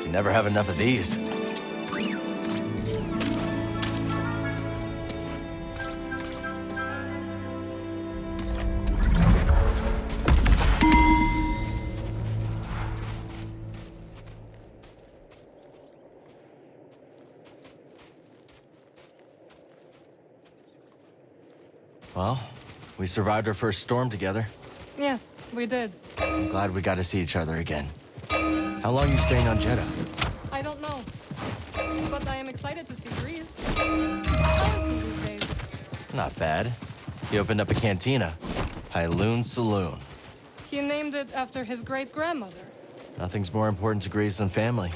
You never have enough of these. Well, we survived our first storm together. Yes, we did. I'm glad we got to see each other again. How long are you staying on Jedi? I don't know. But I am excited to see Greece. How is he these days? Not bad. He opened up a cantina. Pyloon Saloon. He named it after his great-grandmother. Nothing's more important to Greece than family.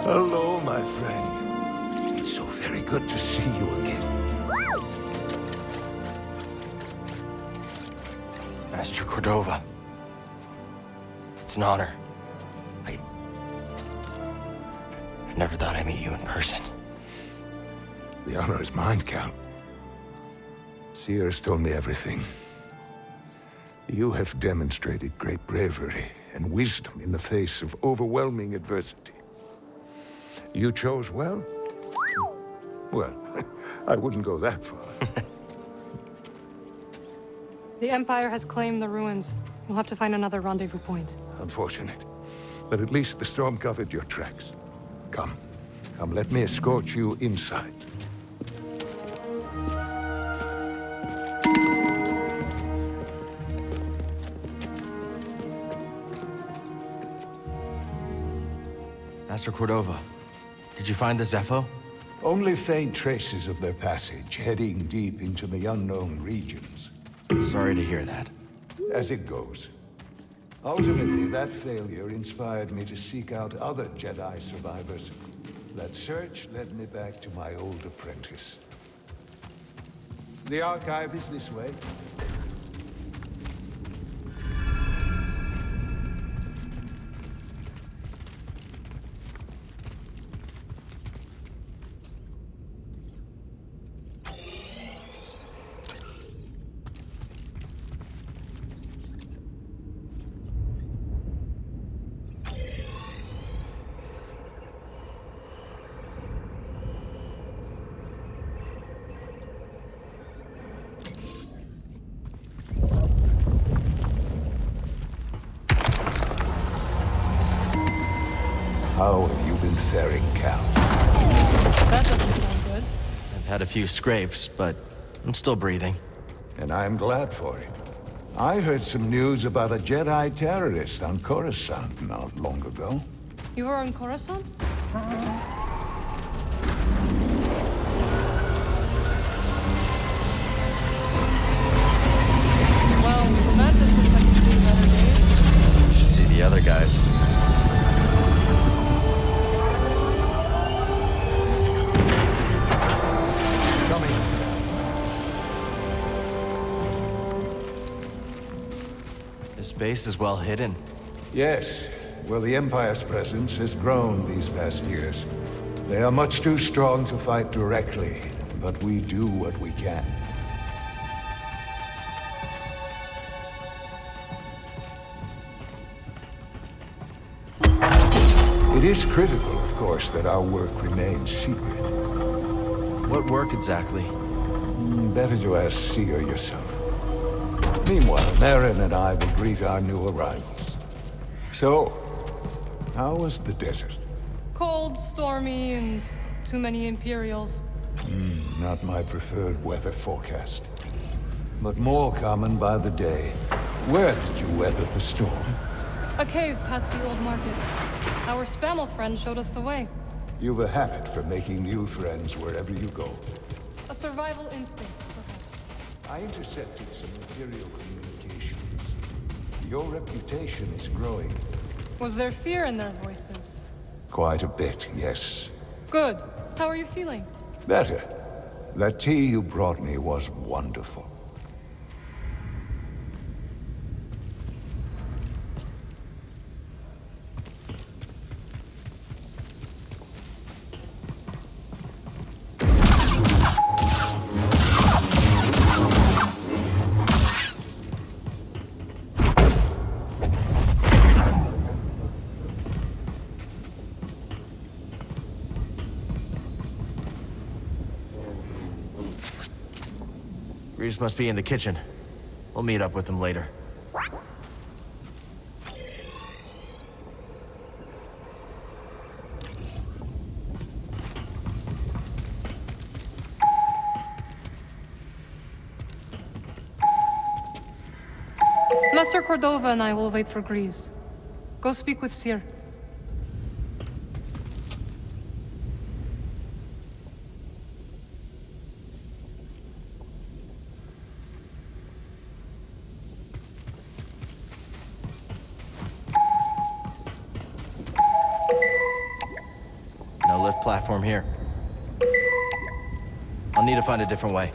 Hello, my friend. It's so very good to see you again. Master Cordova. It's an honor. I never thought I'd meet you in person. The honor is mine, Cal. Seer's told me everything. You have demonstrated great bravery and wisdom in the face of overwhelming adversity. You chose well? Well, I wouldn't go that far. The Empire has claimed the ruins. We'll have to find another rendezvous point. Unfortunate. But at least the storm covered your tracks. Come. Come, let me escort you inside. Master Cordova, did you find the Zepho? Only faint traces of their passage, heading deep into the unknown regions. Sorry to hear that. As it goes. Ultimately, that failure inspired me to seek out other Jedi survivors. That search led me back to my old apprentice. The archive is this way. How have you been faring, Cal? That doesn't sound good. I've had a few scrapes, but I'm still breathing. And I'm glad for it. I heard some news about a Jedi terrorist on Coruscant not long ago. You were on Coruscant? Well, the Mantis looks like he's seen better days. You should see the other guys. Coming. This base is well hidden. Yes. Well, the Empire's presence has grown these past years. They are much too strong to fight directly, but we do what we can. It is critical, of course, that our work remains secret. What work exactly? Better to ask Seer yourself. Meanwhile, Marin and I will greet our new arrivals. So, how was the desert? Cold, stormy, and too many Imperials. Not my preferred weather forecast. But more common by the day. Where did you weather the storm? A cave past the old market. Our Spammel friend showed us the way. You've a habit for making new friends wherever you go. A survival instinct, perhaps. I intercepted some Imperial communications. Your reputation is growing. Was there fear in their voices? Quite a bit, yes. Good. How are you feeling? Better. That tea you brought me was wonderful. Reeves must be in the kitchen. We'll meet up with him later. Master Cordova and I will wait for Grease. Go speak with Seer. No lift platform here. I'll need to find a different way.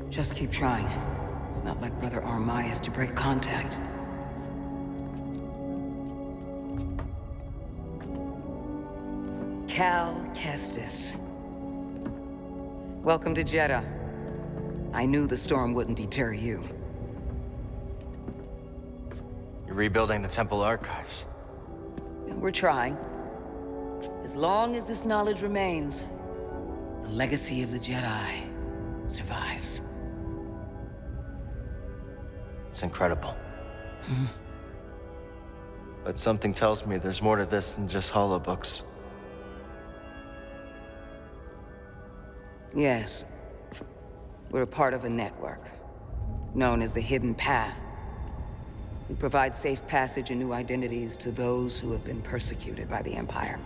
Just keep trying. It's not like Brother Armai has to break contact. Cal Kestis. Welcome to Jeddah. I knew the storm wouldn't deter you. You're rebuilding the temple archives. We're trying. As long as this knowledge remains, the legacy of the Jedi survives. It's incredible. But something tells me there's more to this than just holobooks. Yes. We're a part of a network, known as the Hidden Path. We provide safe passage and new identities to those who have been persecuted by the Empire.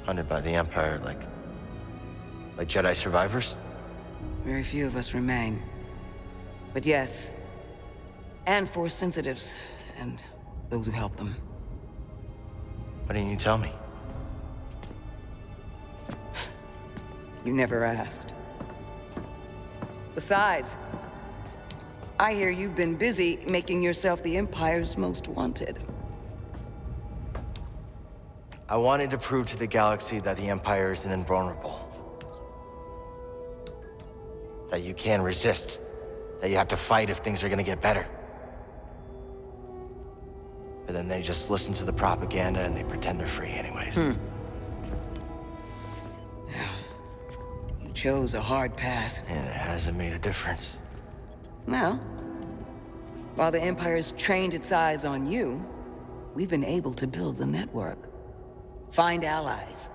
Hunted by the Empire, like Jedi survivors? Very few of us remain. But yes, and Force sensitives, and those who help them. Why didn't you tell me? You never asked. Besides, I hear you've been busy making yourself the Empire's most wanted. I wanted to prove to the galaxy that the Empire isn't invulnerable. That you can resist. That you have to fight if things are gonna get better. But then they just listen to the propaganda and they pretend they're free anyways. You chose a hard path. And it hasn't made a difference. Well, while the Empire's trained its eyes on you, we've been able to build the network, find allies,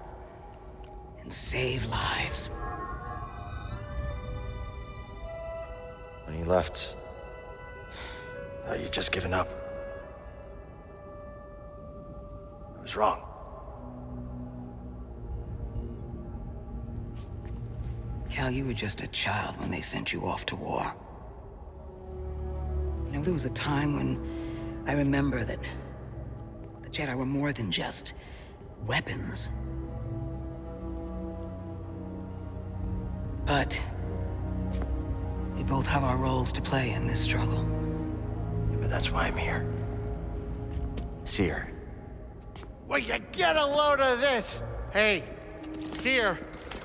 and save lives. When you left, I thought you'd just given up. I was wrong. Cal, you were just a child when they sent you off to war. You know, there was a time when I remember that the Jedi were more than just weapons. But we both have our roles to play in this struggle. But that's why I'm here. Seer. Will you get a load of this? Hey, Seer,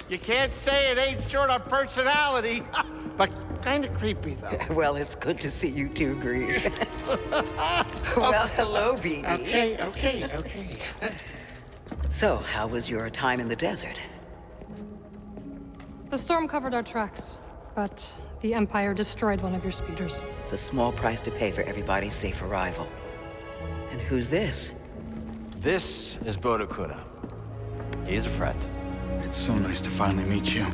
you can't say it ain't short of personality, but kind of creepy, though. Well, it's good to see you too, Grease. Well, hello, BD. Okay. So, how was your time in the desert? The storm covered our tracks, but the Empire destroyed one of your speeders. It's a small price to pay for everybody's safe arrival. And who's this? This is Bodokuna. He's a friend. It's so nice to finally meet you.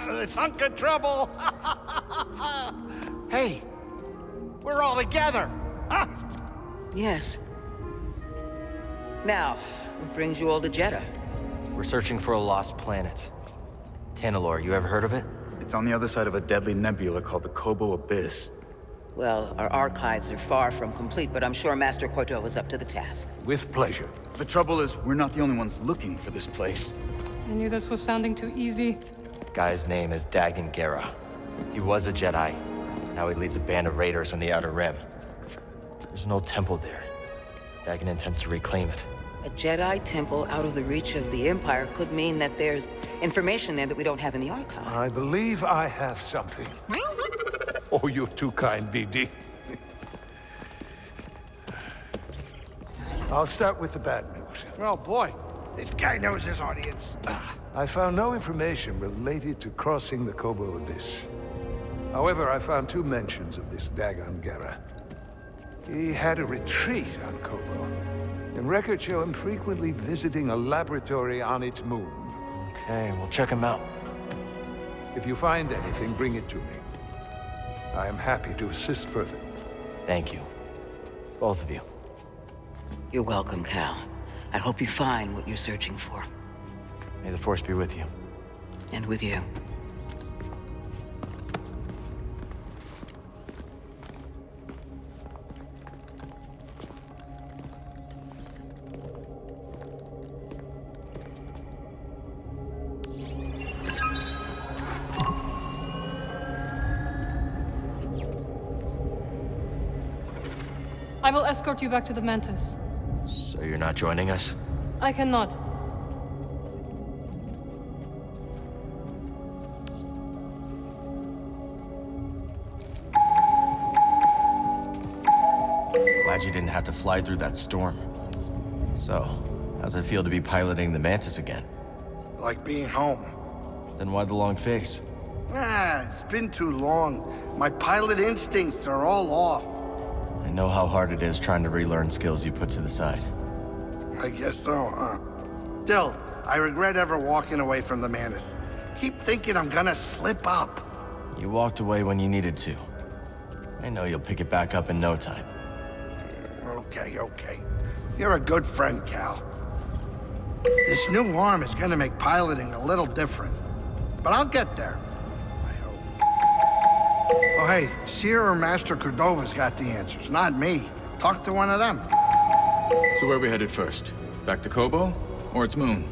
This hunk of trouble. Hey, we're all together. Huh? Yes. Now, what brings you all to Jeddah? We're searching for a lost planet. Tanalorr, you ever heard of it? It's on the other side of a deadly nebula called the Kobo Abyss. Well, our archives are far from complete, but I'm sure Master Corto is up to the task. With pleasure. The trouble is, we're not the only ones looking for this place. I knew this was sounding too easy. Guy's name is Dagan Gera. He was a Jedi. Now he leads a band of raiders on the Outer Rim. There's an old temple there. Dagan intends to reclaim it. A Jedi temple out of the reach of the Empire could mean that there's information there that we don't have in the archive. I believe I have something. Oh, you're too kind, BD. I'll start with the bad news. Oh, boy. This guy knows his audience. I found no information related to crossing the Kobo Abyss. However, I found 2 mentions of this Dagan Gera. He had a retreat on Kobo, and records show him frequently visiting a laboratory on its moon. Okay, we'll check him out. If you find anything, bring it to me. I am happy to assist further. Thank you. Both of you. You're welcome, Cal. I hope you find what you're searching for. May the Force be with you. And with you. I will escort you back to the Mantis. So you're not joining us? I cannot. Glad you didn't have to fly through that storm. So, how's it feel to be piloting the Mantis again? Like being home. Then why the long face? It's been too long. My pilot instincts are all off. I know how hard it is trying to relearn skills you put to the side. I guess so, huh? Still, I regret ever walking away from the Mantis. Keep thinking I'm gonna slip up. You walked away when you needed to. I know you'll pick it back up in no time. Okay. You're a good friend, Cal. This new arm is gonna make piloting a little different. But I'll get there. I hope. Oh, hey, Seer or Master Cordova's got the answers, not me. Talk to one of them. So where are we headed first? Back to Kobo? Or its moon?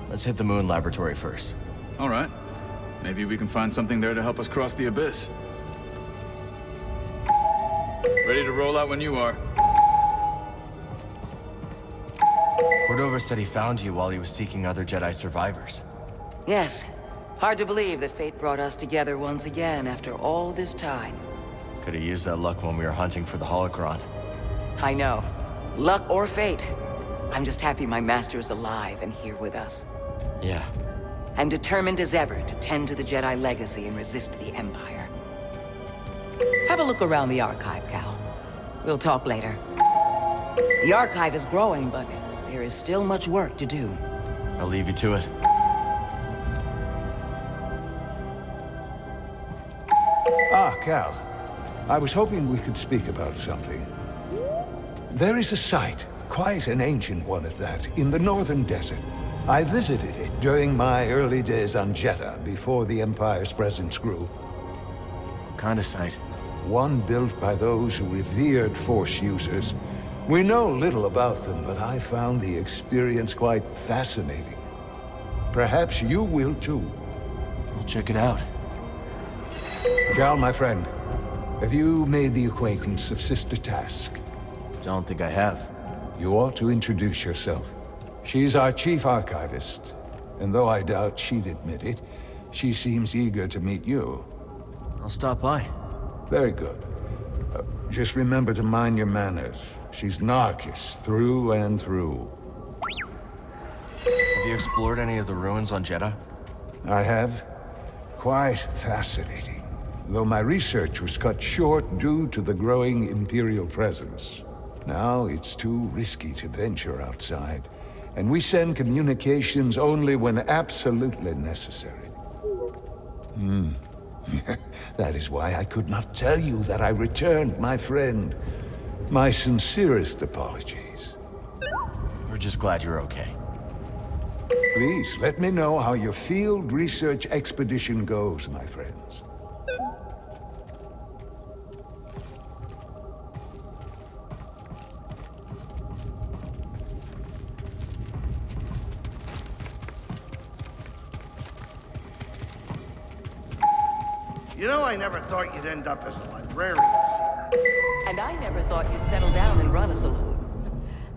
Let's hit the moon laboratory first. All right. Maybe we can find something there to help us cross the abyss. Ready to roll out when you are. Cordova said he found you while he was seeking other Jedi survivors. Yes. Hard to believe that fate brought us together once again after all this time. Could have used that luck when we were hunting for the holocron. I know. Luck or fate. I'm just happy my master is alive and here with us. Yeah. I'm determined as ever to tend to the Jedi legacy and resist the Empire. Have a look around the Archive, Cal. We'll talk later. The Archive is growing, but there is still much work to do. I'll leave you to it. Ah, Cal. I was hoping we could speak about something. There is a site, quite an ancient one at that, in the northern desert. I visited it during my early days on Jeddah, before the Empire's presence grew. What kind of site? One built by those who revered Force users. We know little about them, but I found the experience quite fascinating. Perhaps you will too. I'll check it out. Cal, my friend, have you made the acquaintance of Sister Task? Don't think I have. You ought to introduce yourself. She's our chief archivist, and though I doubt she'd admit it, she seems eager to meet you. I'll stop by. Very good. Just remember to mind your manners. She's Narcus, through and through. Have you explored any of the ruins on Jeddah? I have. Quite fascinating. Though my research was cut short due to the growing Imperial presence. Now it's too risky to venture outside, and we send communications only when absolutely necessary. That is why I could not tell you that I returned, my friend. My sincerest apologies. We're just glad you're okay. Please, let me know how your field research expedition goes, my friends. You know, I never thought you'd end up as a librarian. And I never thought you'd settle down and run a saloon.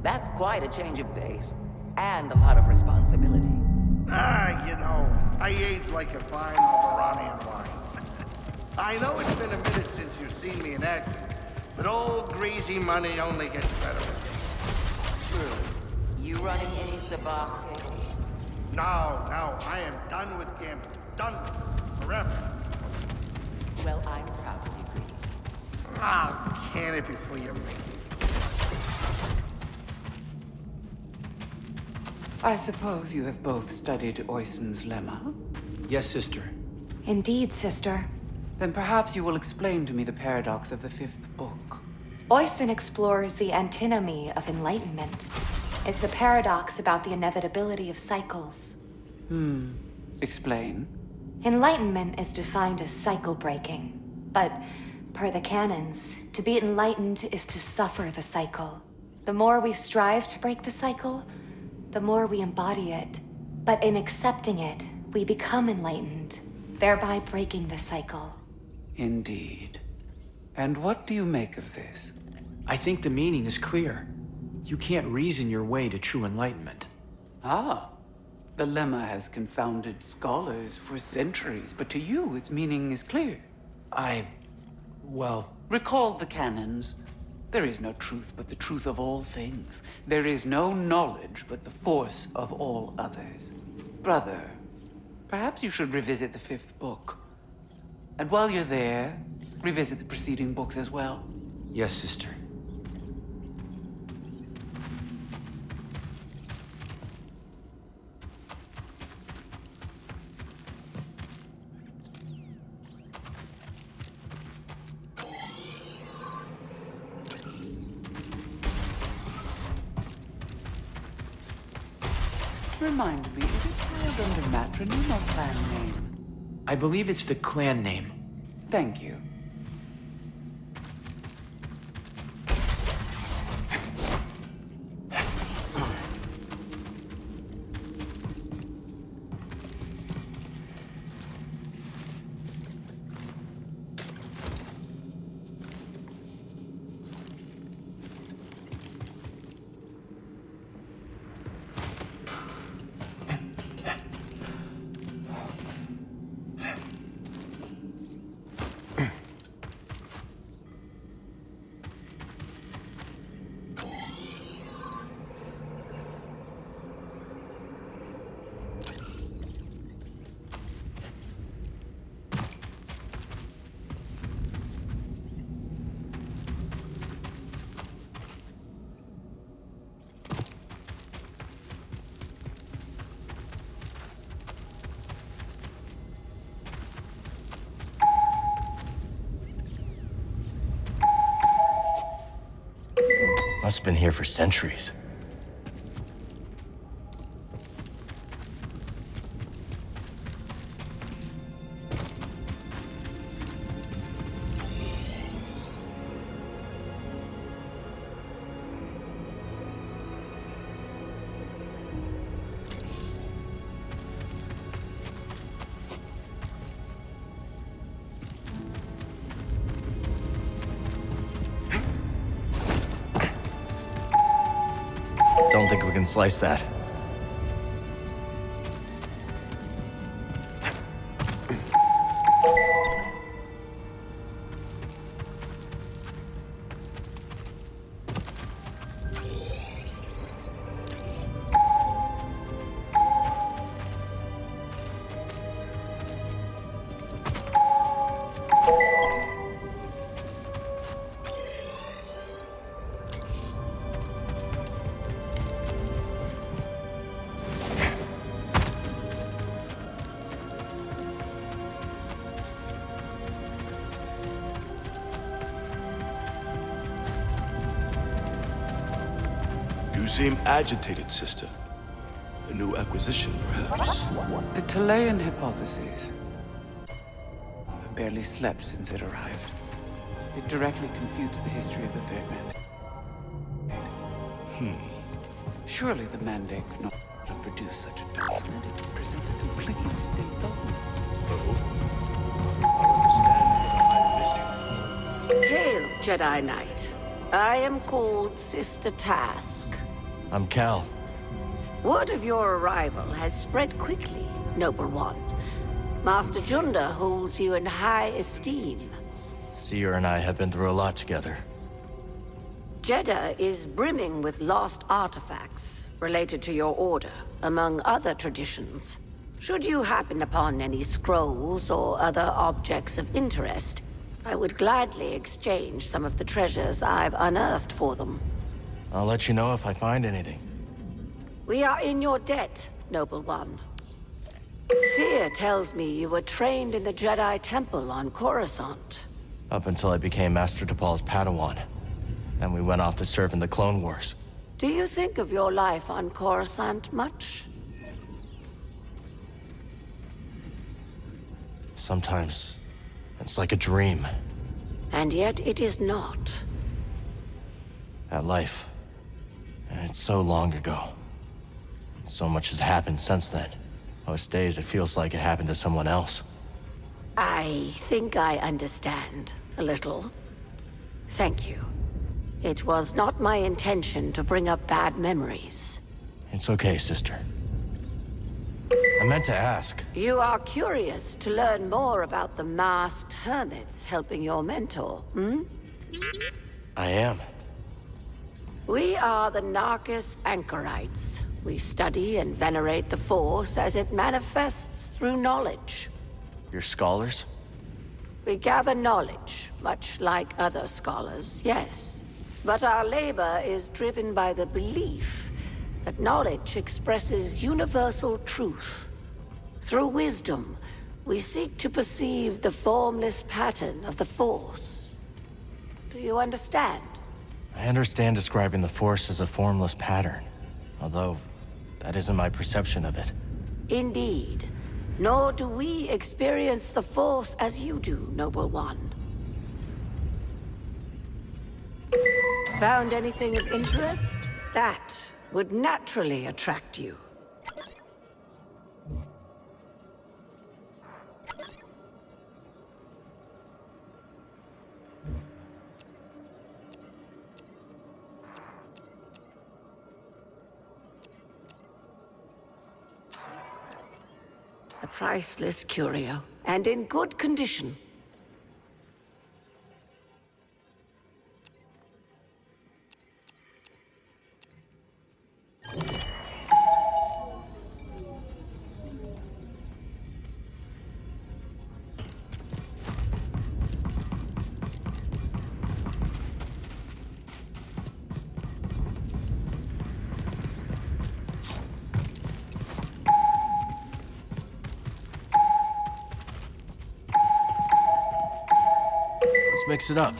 That's quite a change of pace. And a lot of responsibility. You know, I age like a fine Alderanian wine. I know it's been a minute since you've seen me in action, but old greasy money only gets better with age. You running any sabacc? No, I am done with gambling. Done with it. Forever. Well, I'm proud of you, Grease. Can it before you make it? I suppose you have both studied Oisin's lemma? Yes, sister. Indeed, sister. Then perhaps you will explain to me the paradox of the fifth book. Oisin explores the antinomy of enlightenment. It's a paradox about the inevitability of cycles. Explain. Enlightenment is defined as cycle breaking. But, per the canons, to be enlightened is to suffer the cycle. The more we strive to break the cycle, the more we embody it. But in accepting it, we become enlightened, thereby breaking the cycle. Indeed. And what do you make of this? I think the meaning is clear. You can't reason your way to true enlightenment. Ah. The lemma has confounded scholars for centuries, but to you, its meaning is clear. Well, Recall the canons. There is no truth but the truth of all things. There is no knowledge but the force of all others. Brother, perhaps you should revisit the fifth book. And while you're there, revisit the preceding books as well. yes, sister. Remind me, is it filed under matronym or clan name? I believe it's the clan name. Thank you. Must have been here for centuries. Don't think we can slice that. You seem agitated, sister. A new acquisition, perhaps? The Talayan hypothesis. I barely slept since it arrived. It directly confutes the history of the Third Mandate. Surely the Mandate could not have produced such a document. It presents a completely distinct document. Our understanding of the higher mysteries. Hail, Jedi Knight. I am called Sister Task. I'm Cal. Word of your arrival has spread quickly, Noble One. Master Junda holds you in high esteem. Seer and I have been through a lot together. Jeddah is brimming with lost artifacts related to your order, among other traditions. Should you happen upon any scrolls or other objects of interest, I would gladly exchange some of the treasures I've unearthed for them. I'll let you know if I find anything. We are in your debt, Noble One. Seer tells me you were trained in the Jedi Temple on Coruscant. Up until I became Master Tapal's Padawan. Then we went off to serve in the Clone Wars. Do you think of your life on Coruscant much? Sometimes, it's like a dream. And yet it is not. That life. And it's so long ago. So much has happened since then. Most days it feels like it happened to someone else. I think I understand, a little. Thank you. It was not my intention to bring up bad memories. It's okay, sister. I meant to ask. You are curious to learn more about the masked hermits helping your mentor, hmm? I am. We are the Narcus Anchorites. We study and venerate the Force as it manifests through knowledge. You're scholars? We gather knowledge, much like other scholars, yes. But our labor is driven by the belief that knowledge expresses universal truth. Through wisdom, we seek to perceive the formless pattern of the Force. Do you understand? I understand describing the Force as a formless pattern. Although, That isn't my perception of it. Indeed. Nor do we experience the Force as you do, Noble One. Found anything of interest? That would naturally attract you. A priceless curio, and in good condition. Let's mix it up.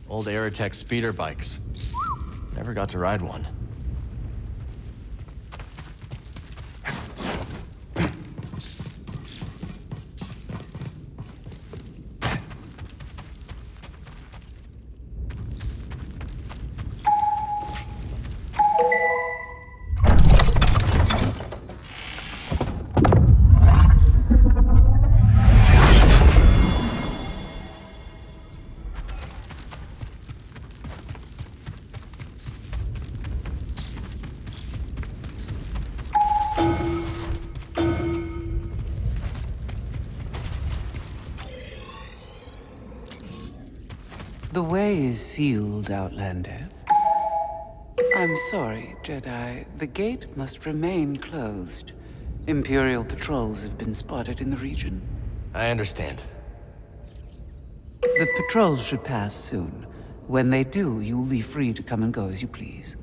Old Aerotech speeder bikes. Never got to ride one. The way is sealed, Outlander. I'm sorry, Jedi. The gate must remain closed. Imperial patrols have been spotted in the region. I understand. The patrols should pass soon. When they do, you will be free to come and go as you please.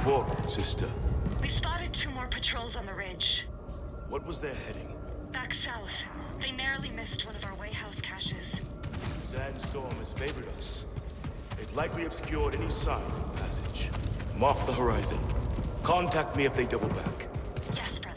report, sister? We spotted 2 more patrols on the ridge. What was their heading? Back south. They narrowly missed one of our Wayhouse caches. Sandstorm has favored us. It likely obscured any sign of passage. Mark the horizon. Contact me if they double back. Yes, brother.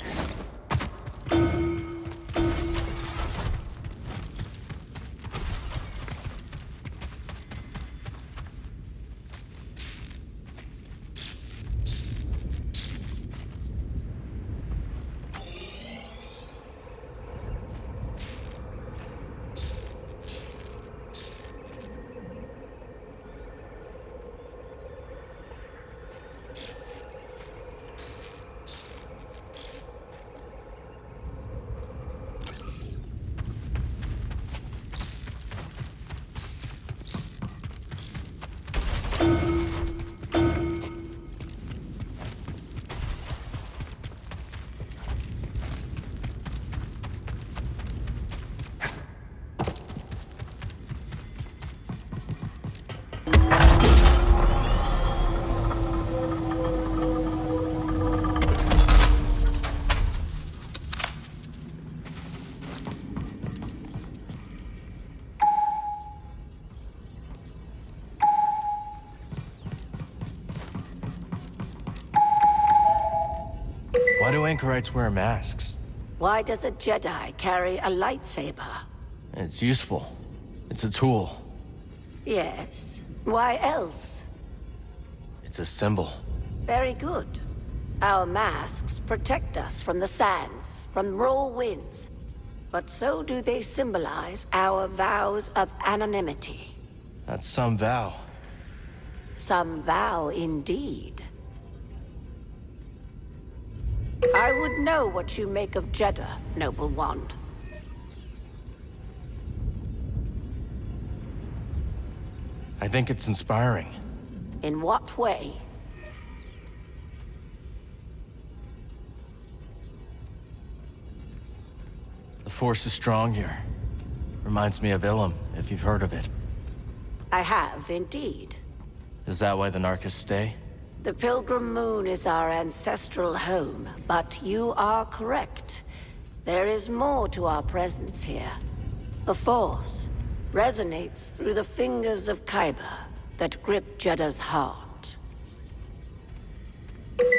Why do anchorites wear masks? Why does a Jedi carry a lightsaber? It's useful. It's a tool. Yes. Why else? It's a symbol. Very good. Our masks protect us from the sands, from raw winds. But so do they symbolize our vows of anonymity. That's some vow. Some vow indeed. I would know what you make of Jedi, Noble One. I think it's inspiring. In what way? The Force is strong here. Reminds me of Ilum, if you've heard of it. I have, indeed. Is that why the Narcus stay? The Pilgrim Moon is our ancestral home, but you are correct. There is more to our presence here. The Force resonates through the fingers of Kyber that grip Jedda's heart.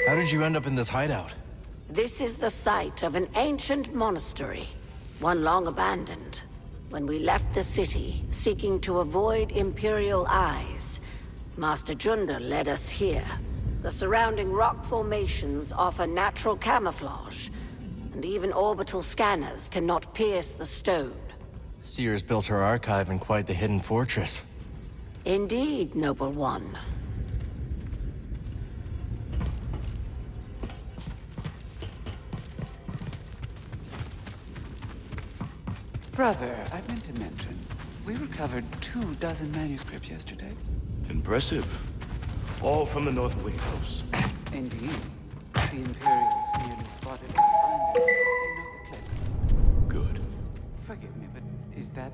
How did you end up in this hideout? This is the site of an ancient monastery, one long abandoned. When we left the city, seeking to avoid Imperial eyes, Master Junda led us here. The surrounding rock formations offer natural camouflage, and even orbital scanners cannot pierce the stone. Seer's built her archive in quite the hidden fortress. Indeed, Noble One. Brother, I meant to mention, we recovered 24 manuscripts yesterday. Impressive. All from the North Wayhouse. Indeed. The Imperials nearly spotted our finders. You know the clips. Good. Forgive me, but is that